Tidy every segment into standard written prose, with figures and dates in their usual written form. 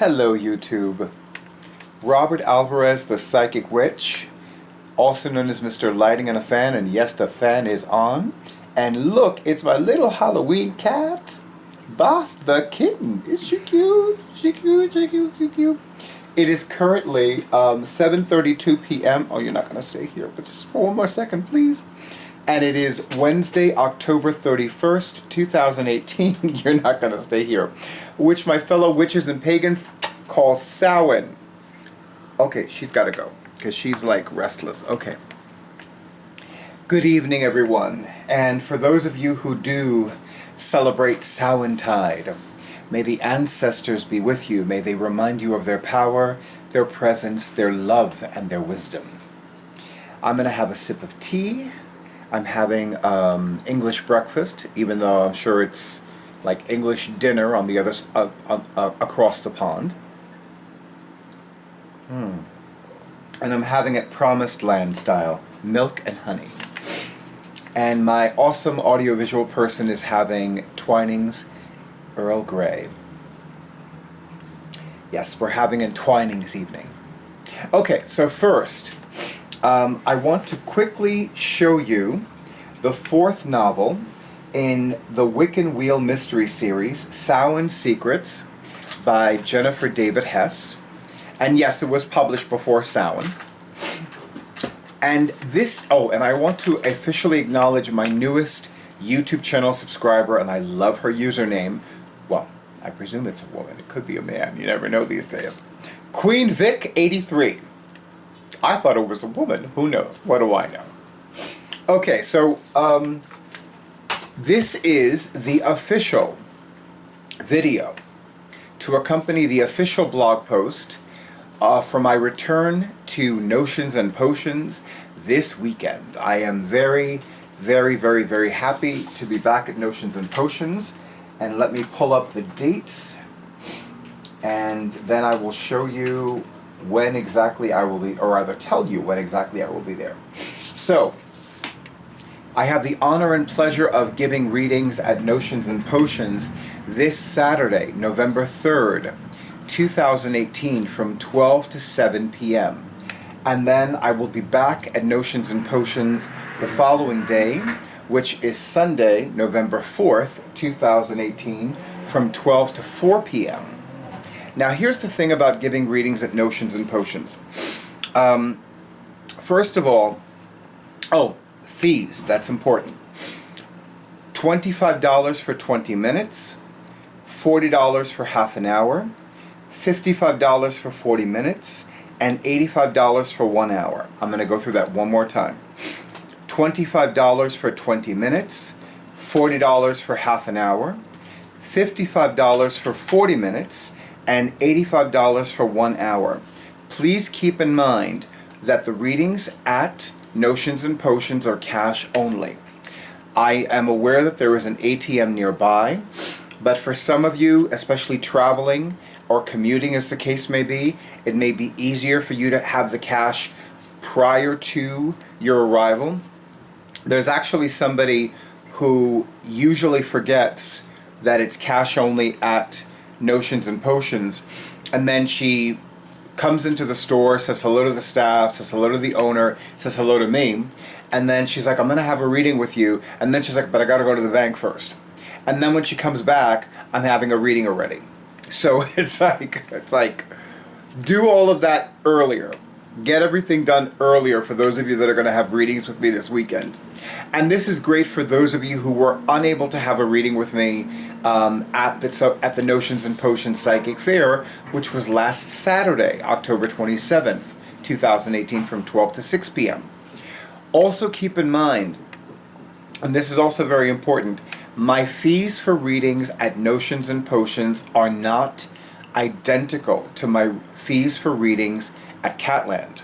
Hello YouTube. Robert Alvarez, the Psychic Witch, also known as Mr. Lighting on a Fan, and yes, the fan is on. And look, it's my little Halloween cat, Bast the Kitten. Is she cute? She cute, she cute, she cute. It is currently 7:32 p.m. Oh, you're not going to stay here, but just for one more second, please. And it is Wednesday, October 31st, 2018. You're not going to stay here. Which my fellow witches and pagans call Samhain. Okay, she's got to go, because she's like restless. Okay. Good evening, everyone. And for those of you who do celebrate Samhain Tide, may the ancestors be with you. May they remind you of their power, their presence, their love, and their wisdom. I'm going to have a sip of tea. I'm having English breakfast, even though I'm sure it's like English dinner on the other across the pond. And I'm having it Promised Land style, milk and honey. And my awesome audiovisual person is having Twinings Earl Grey. Yes, we're having a Twinings evening. Okay, so first, I want to quickly show you the fourth novel in the Wiccan Wheel Mystery Series, Samhain Secrets, by Jennifer David Hess. And yes, it was published before Samhain. And this, and I want to officially acknowledge my newest YouTube channel subscriber, and I love her username. Well, I presume it's a woman. It could be a man. You never know these days. Queen Vic 83. I thought it was a woman. Who knows? What do I know? Okay, so this is the official video to accompany the official blog post for my return to Notions and Potions this weekend. I am very, very, very, very happy to be back at Notions and Potions. And let me pull up the dates, and then I will show you when exactly I will be, or rather tell you when exactly I will be there. So, I have the honor and pleasure of giving readings at Notions and Potions this Saturday, November 3rd, 2018, from 12 to 7 p.m. And then I will be back at Notions and Potions the following day, which is Sunday, November 4th, 2018, from 12 to 4 p.m. Now, here's the thing about giving readings at Notions and Potions. First of all, fees, that's important. $25 for 20 minutes, $40 for half an hour, $55 for 40 minutes, and $85 for 1 hour. I'm going to go through that one more time. $25 for 20 minutes, $40 for half an hour, $55 for 40 minutes, and $85 for 1 hour. Please keep in mind that the readings at Notions and Potions are cash only. I am aware that there is an ATM nearby, but for some of you, especially traveling or commuting as the case may be, it may be easier for you to have the cash prior to your arrival. There's actually somebody who usually forgets that it's cash only at Notions and Potions, and then she comes into the store, says hello to the staff, says hello to the owner, says hello to me, and then she's like, I'm going to have a reading with you, and then she's like, but I got to go to the bank first. And then when she comes back, I'm having a reading already. So it's like, do all of that earlier. Get everything done earlier for those of you that are going to have readings with me this weekend. And this is great for those of you who were unable to have a reading with me at the Notions and Potions Psychic Fair, which was last Saturday, October 27th, 2018, from 12 to 6 p.m. Also keep in mind, and this is also very important, my fees for readings at Notions and Potions are not identical to my fees for readings at Catland.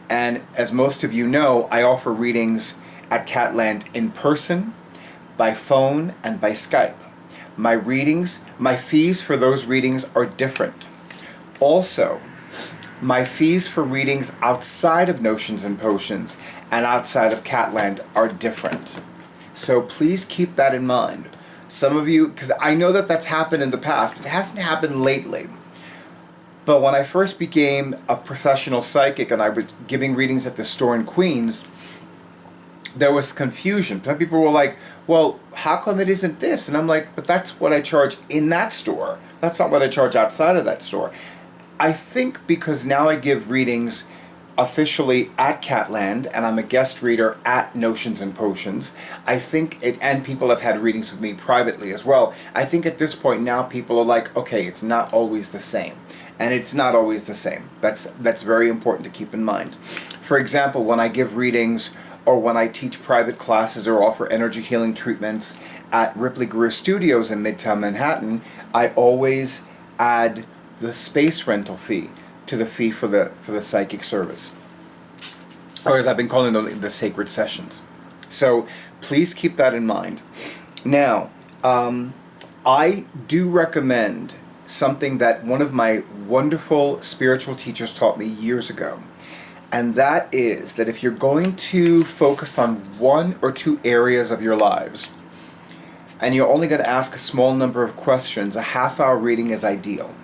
And as most of you know, I offer readings at Catland in person, by phone, and by Skype. My fees for those readings are different. Also, my fees for readings outside of Notions and Potions and outside of Catland are different. So please keep that in mind. Some of you, because I know that that's happened in the past. It hasn't happened lately. But when I first became a professional psychic and I was giving readings at the store in Queens, there was confusion. Some people were like, well, how come it isn't this? And I'm like, but that's what I charge in that store. That's not what I charge outside of that store. I think because now I give readings officially at Catland, and I'm a guest reader at Notions and Potions. I think it, and people have had readings with me privately as well. I think at this point now people are like, okay, it's not always the same. And it's not always the same. That's very important to keep in mind. For example, when I give readings or when I teach private classes or offer energy healing treatments at Ripley Greer Studios in Midtown Manhattan, I always add the space rental fee to the fee for the psychic service, or as I've been calling them, the sacred sessions. So please keep that in mind. Now, I do recommend something that one of my wonderful spiritual teachers taught me years ago, and that is that if you're going to focus on one or two areas of your lives, and you're only going to ask a small number of questions, a half-hour reading is ideal.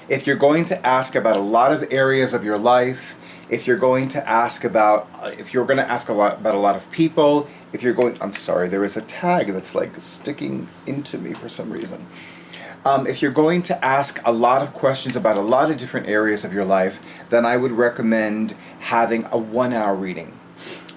If you're going to ask about a lot of areas of your life, if you're going to ask about, a lot about a lot of people, if you're going, I'm sorry, there is a tag that's like sticking into me for some reason. If you're going to ask a lot of questions about a lot of different areas of your life, then I would recommend having a 1-hour reading.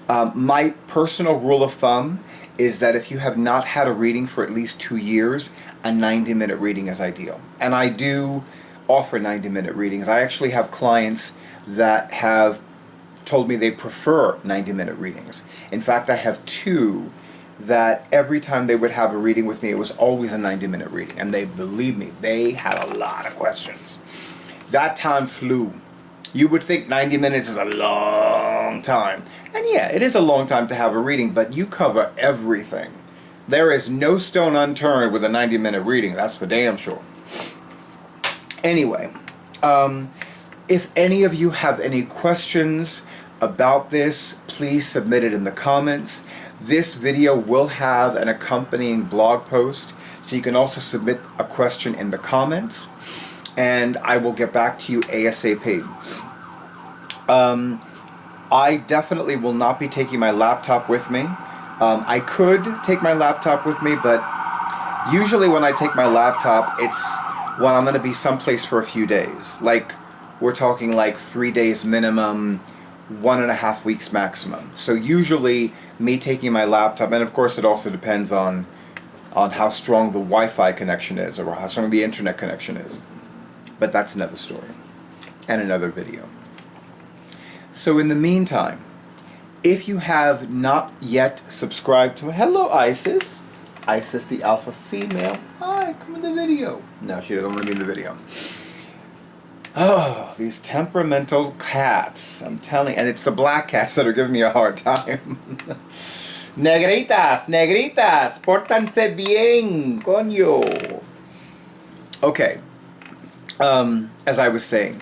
My personal rule of thumb is that if you have not had a reading for at least 2 years, a 90-minute reading is ideal. And I do offer 90-minute readings. I actually have clients that have told me they prefer 90-minute readings. In fact, I have 2 that every time they would have a reading with me, it was always a 90-minute reading. And they, believe me, they had a lot of questions. That time flew. You would think 90 minutes is a long time. And yeah, it is a long time to have a reading, but you cover everything. There is no stone unturned with a 90-minute reading, that's for damn sure. Anyway, if any of you have any questions about this, please submit it in the comments. This video will have an accompanying blog post, so you can also submit a question in the comments, and I will get back to you ASAP. I definitely will not be taking my laptop with me. I could take my laptop with me, but usually when I take my laptop, it's when I'm going to be someplace for a few days. Like, we're talking like 3 days minimum, 1.5 weeks maximum. So usually me taking my laptop, and of course it also depends on how strong the Wi-Fi connection is or how strong the internet connection is. But that's another story and another video. So in the meantime, if you have not yet subscribed to... Hello, Isis. Isis, the alpha female. Hi, come in the video. No, she doesn't want to be in the video. Oh, these temperamental cats. I'm telling... And it's the black cats that are giving me a hard time. Negritas, negritas, pórtanse bien, coño. Okay. As I was saying,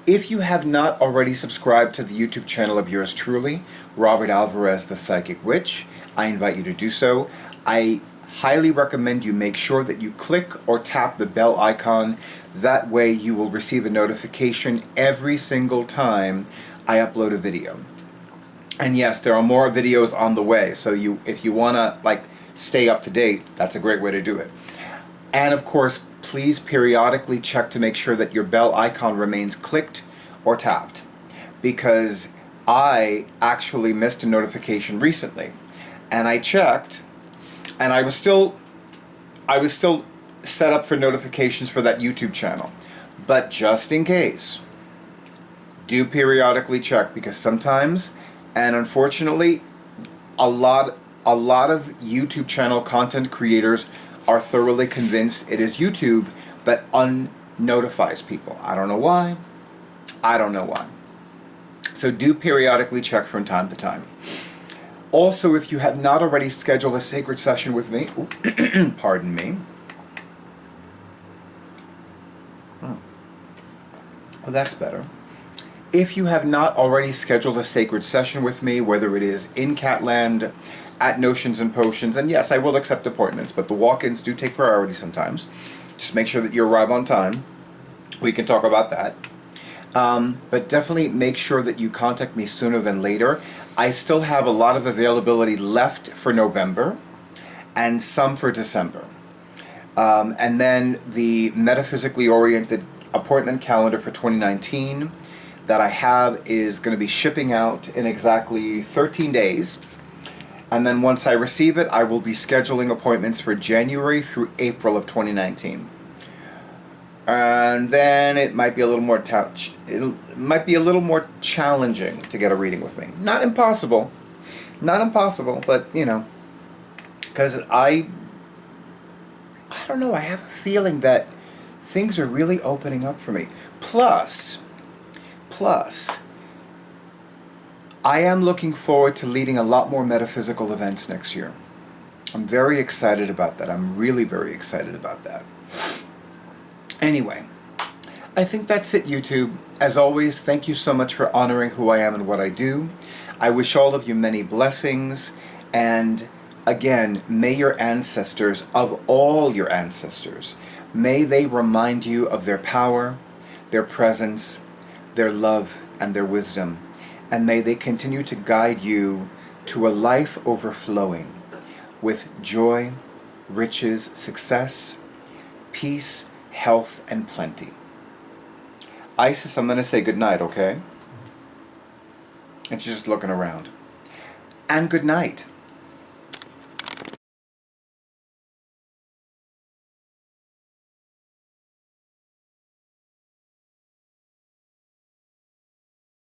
if you have not already subscribed to the YouTube channel of yours truly, Robert Alvarez, the Psychic Witch, I invite you to do so. I highly recommend you make sure that you click or tap the bell icon. That way you will receive a notification every single time I upload a video. And yes, there are more videos on the way, so if you want to stay up to date, that's a great way to do it. And of course, please periodically check to make sure that your bell icon remains clicked or tapped, because I actually missed a notification recently, and I checked, and I was still set up for notifications for that YouTube channel. But just in case, do periodically check, because sometimes, and unfortunately, a lot of YouTube channel content creators are thoroughly convinced it is YouTube, but unnotifies people. I don't know why. I don't know why. So do periodically check from time to time. Also, if you have not already scheduled a sacred session with me, pardon me. Oh, that's better. If you have not already scheduled a sacred session with me, whether it is in Catland, at Notions and Potions, and yes, I will accept appointments, but the walk-ins do take priority sometimes. Just make sure that you arrive on time. We can talk about that. But definitely make sure that you contact me sooner than later. I still have a lot of availability left for November and some for December. And then the metaphysically oriented appointment calendar for 2019 that I have is going to be shipping out in exactly 13 days. And then once I receive it, I will be scheduling appointments for January through April of 2019. And then it might be a little more challenging to get a reading with me. Not impossible, but you know, because I don't know. I have a feeling that things are really opening up for me. Plus, I am looking forward to leading a lot more metaphysical events next year. I'm very excited about that. I'm really very excited about that. Anyway, I think that's it, YouTube. As always, thank you so much for honoring who I am and what I do. I wish all of you many blessings, and again, may your ancestors, of all your ancestors, may they remind you of their power, their presence, their love, and their wisdom, and may they continue to guide you to a life overflowing with joy, riches, success, peace, health, and plenty. Isis, I'm going to say goodnight, okay? And she's just looking around. And good night.